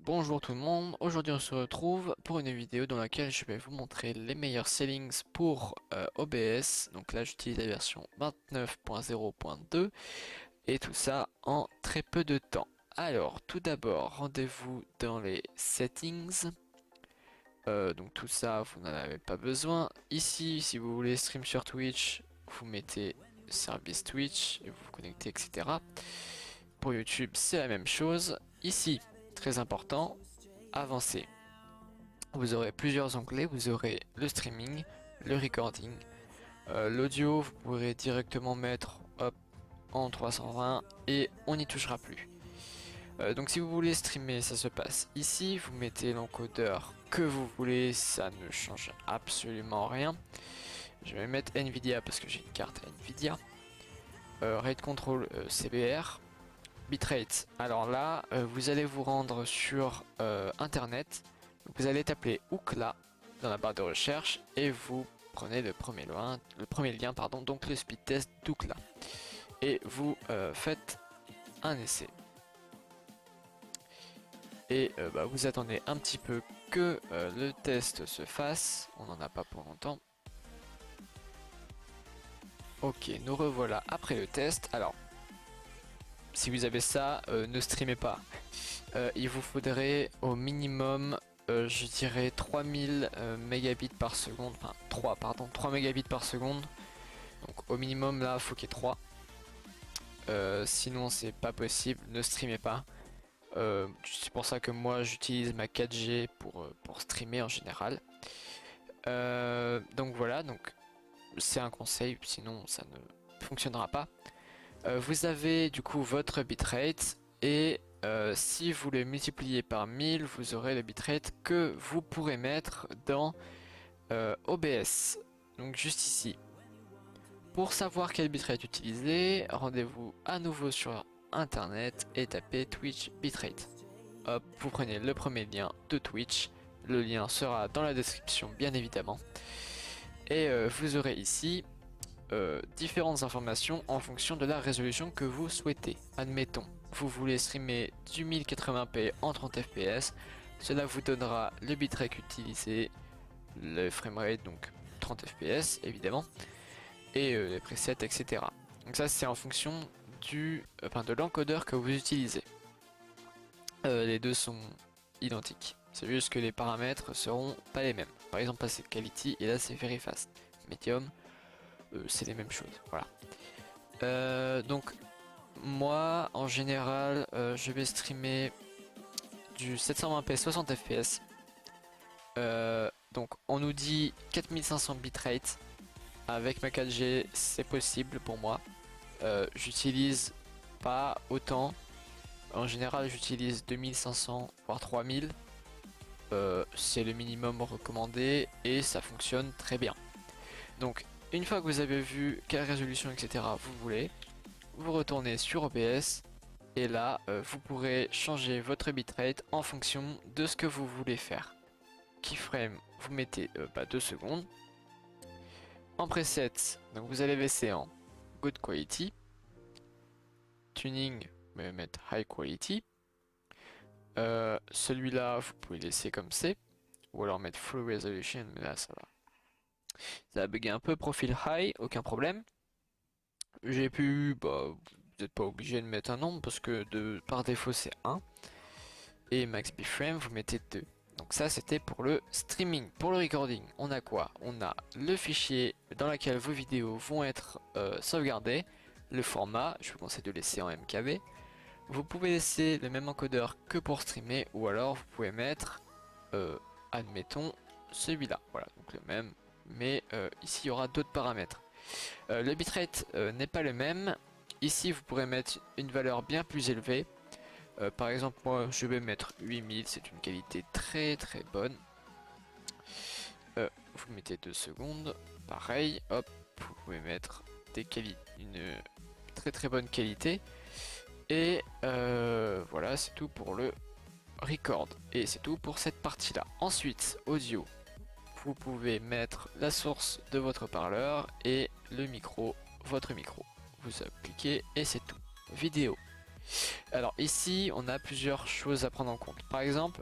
Bonjour tout le monde, aujourd'hui on se retrouve pour une vidéo dans laquelle je vais vous montrer les meilleurs settings pour OBS. Donc là j'utilise la version 29.0.2 et tout ça en très peu de temps. Alors tout d'abord rendez-vous dans les settings. Donc tout ça vous n'en avez pas besoin. Ici si vous voulez stream sur Twitch, vous mettez service Twitch et vous vous connectez, etc. Pour YouTube c'est la même chose. Ici, très important, avancez. Vous aurez plusieurs onglets, vous aurez le streaming, le recording, l'audio, vous pourrez directement mettre hop, en 320 et on n'y touchera plus. Donc si vous voulez streamer, ça se passe ici, vous mettez l'encodeur que vous voulez, ça ne change absolument rien. Je vais mettre Nvidia parce que j'ai une carte Nvidia. Rate Control CBR. Bitrate, alors là, vous allez vous rendre sur internet, vous allez taper Ookla dans la barre de recherche et vous prenez le premier lien, pardon, donc le speed test d'Ookla. Et vous faites un essai. Et vous attendez un petit peu que le test se fasse, on n'en a pas pour longtemps. Ok, nous revoilà après le test. Alors, si vous avez ça, ne streamez pas. Il vous faudrait au minimum, je dirais 3000 mégabits par seconde, enfin 3 mégabits par seconde. Donc au minimum là, faut qu'il y ait 3. Sinon c'est pas possible, ne streamez pas. C'est pour ça que moi j'utilise ma 4G pour streamer en général. Donc voilà, donc c'est un conseil, sinon ça ne fonctionnera pas. Vous avez du coup votre bitrate et si vous le multipliez par 1000, vous aurez le bitrate que vous pourrez mettre dans OBS. Donc juste ici. Pour savoir quel bitrate utiliser, rendez-vous à nouveau sur internet et tapez Twitch bitrate. Hop, vous prenez le premier lien de Twitch. Le lien sera dans la description bien évidemment. Et vous aurez ici différentes informations en fonction de la résolution que vous souhaitez. Admettons, vous voulez streamer du 1080p en 30 fps, cela vous donnera le bitrate utilisé, le framerate donc 30 fps évidemment, et les presets etc. Donc ça c'est en fonction de l'encodeur que vous utilisez. Les deux sont identiques, c'est juste que les paramètres seront pas les mêmes. Par exemple là c'est quality et là c'est very fast. Medium, c'est les mêmes choses, voilà. Donc moi en général je vais streamer du 720p 60 fps. Donc on nous dit 4500 bitrate. Avec ma 4G c'est possible pour moi. J'utilise pas autant. En général j'utilise 2500 voire 3000. C'est le minimum recommandé et ça fonctionne très bien. Donc une fois que vous avez vu quelle résolution etc vous voulez, vous retournez sur OBS et là vous pourrez changer votre bitrate en fonction de ce que vous voulez faire. Keyframe, vous mettez 2 secondes. En preset, donc vous allez laisser en good quality. Tuning, vous pouvez mettre high quality. Celui-là, vous pouvez laisser comme c'est, ou alors mettre full resolution, mais là ça va. Ça va bugger un peu, profil high, aucun problème. GPU, vous n'êtes pas obligé de mettre un nombre parce que par défaut c'est 1. Et max bframe, vous mettez 2. Donc ça c'était pour le streaming. Pour le recording, on a quoi? On a le fichier dans lequel vos vidéos vont être sauvegardées. Le format, je vous conseille de laisser en MKV. Vous pouvez laisser le même encodeur que pour streamer ou alors vous pouvez mettre, admettons, celui-là. Voilà, donc le même, mais ici il y aura d'autres paramètres. Le bitrate n'est pas le même. Ici vous pourrez mettre une valeur bien plus élevée. Par exemple moi je vais mettre 8000, c'est une qualité très très bonne. Vous mettez 2 secondes, pareil, hop, vous pouvez mettre une très très bonne qualité. Et voilà, c'est tout pour le record. Et c'est tout pour cette partie là. Ensuite, audio. Vous pouvez mettre la source de votre parleur et le micro, votre micro. Vous cliquez et c'est tout. Vidéo. Alors ici, on a plusieurs choses à prendre en compte. Par exemple,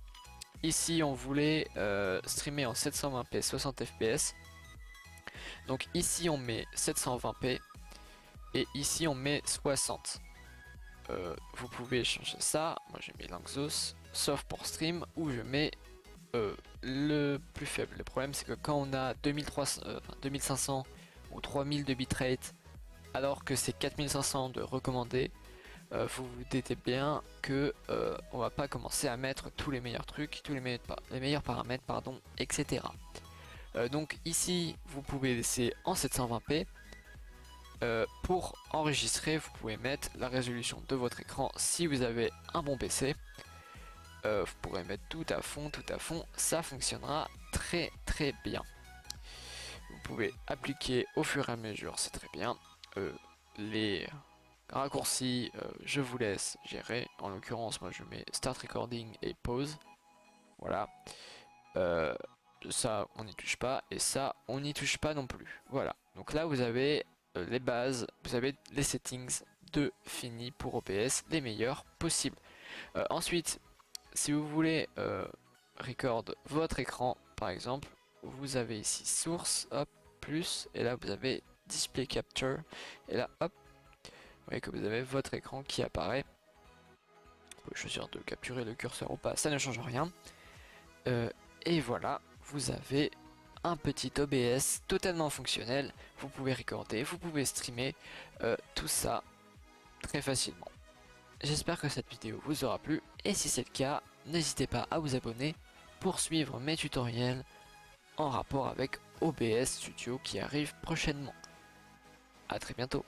ici on voulait streamer en 720p 60 fps. Donc ici on met 720p et ici on met 60. Vous pouvez changer ça. Moi j'ai mis l'Anxos, sauf pour stream où je mets le plus faible. Le problème c'est que quand on a 2300, 2500 ou 3000 de bitrate alors que c'est 4500 de recommandé, vous vous doutez bien que on va pas commencer à mettre tous les meilleurs trucs, tous les meilleurs paramètres, pardon, etc. Donc ici, vous pouvez laisser en 720p. Pour enregistrer, vous pouvez mettre la résolution de votre écran si vous avez un bon PC. Vous pourrez mettre tout à fond, ça fonctionnera très très bien. Vous pouvez appliquer au fur et à mesure, c'est très bien. Les raccourcis, je vous laisse gérer. En l'occurrence, moi je mets Start Recording et Pause. Voilà. Ça, on n'y touche pas. Et ça, on n'y touche pas non plus. Voilà. Donc là, vous avez les bases, vous avez les settings de fini pour OBS, les meilleurs possibles. Ensuite, si vous voulez record votre écran, par exemple, vous avez ici Source, hop, plus, et là vous avez Display Capture, et là, hop, vous voyez que vous avez votre écran qui apparaît. Vous pouvez choisir de capturer le curseur ou pas, ça ne change rien. Et voilà, vous avez un petit OBS totalement fonctionnel. Vous pouvez recorder, vous pouvez streamer, tout ça très facilement. J'espère que cette vidéo vous aura plu, et si c'est le cas, n'hésitez pas à vous abonner pour suivre mes tutoriels en rapport avec OBS Studio qui arrive prochainement. A très bientôt.